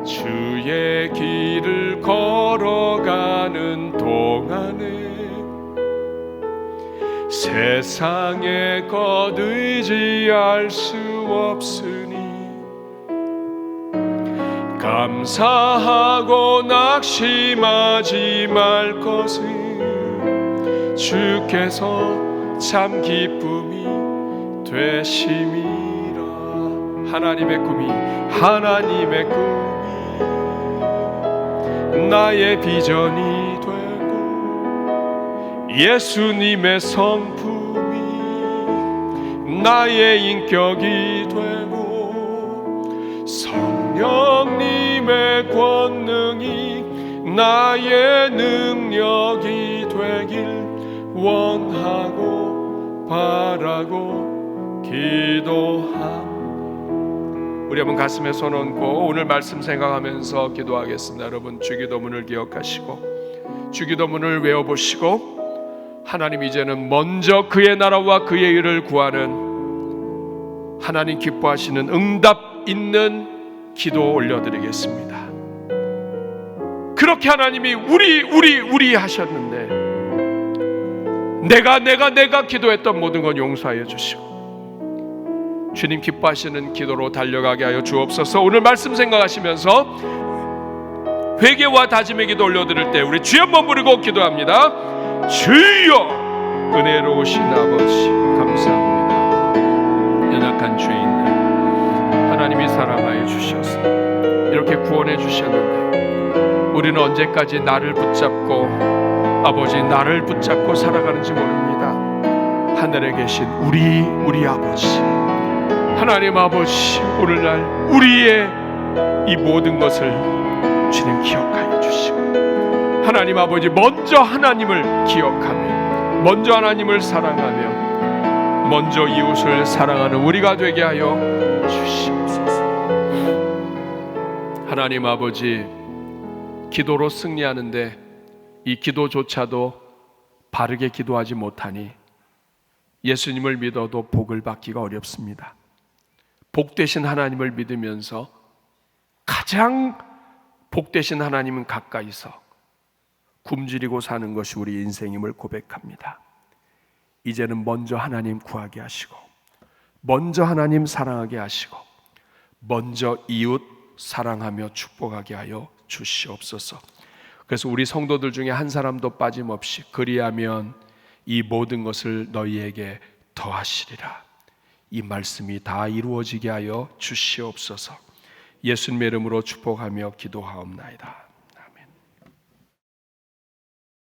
주의 길을 걸어가는 동안에 세상의 것 의지할 수 없으니 감사하고 낙심하지 말 것을 주께서 참 기쁨이 되심이라. 하나님의 꿈이 나의 비전이 되고 예수님의 성품이 나의 인격이 되고 성령님의 권능이 나의 능력이 되길 원하고 바라고 기도함. 우리 한번 가슴에 손 얹고 오늘 말씀 생각하면서 기도하겠습니다. 여러분, 주기도문을 기억하시고 주기도문을 외워보시고 하나님, 이제는 먼저 그의 나라와 그의 일을 구하는 하나님 기뻐하시는 응답 있는 기도 올려드리겠습니다. 그렇게 하나님이 우리 하셨는데 내가 기도했던 모든 건 용서하여 주시고 주님 기뻐하시는 기도로 달려가게 하여 주옵소서. 오늘 말씀 생각하시면서 회개와 다짐의 기도 올려드릴 때 우리 주여 한번 부르고 기도합니다. 주여, 은혜로우신 아버지 감사합니다. 연약한 죄인들 하나님이 사랑하여 주셔서 이렇게 구원해 주셨는데 우리는 언제까지 나를 붙잡고 나를 붙잡고 살아가는지 모릅니다. 하늘에 계신 우리 아버지 하나님 아버지, 오늘날 우리의 이 모든 것을 주님 기억하여 주시고 하나님 아버지, 먼저 하나님을 기억하며 먼저 하나님을 사랑하며 먼저 이웃을 사랑하는 우리가 되게 하여 주시옵소서. 하나님 아버지, 기도로 승리하는데 이 기도조차도 바르게 기도하지 못하니 예수님을 믿어도 복을 받기가 어렵습니다. 복되신 하나님을 믿으면서 가장 복되신 하나님은 가까이서 굶주리고 사는 것이 우리 인생임을 고백합니다. 이제는 먼저 하나님 구하게 하시고 먼저 하나님 사랑하게 하시고 먼저 이웃 사랑하며 축복하게 하여 주시옵소서. 그래서 우리 성도들 중에 한 사람도 빠짐없이 그리하면 이 모든 것을 너희에게 더하시리라. 이 말씀이 다 이루어지게 하여 주시옵소서. 예수님의 이름으로 축복하며 기도하옵나이다.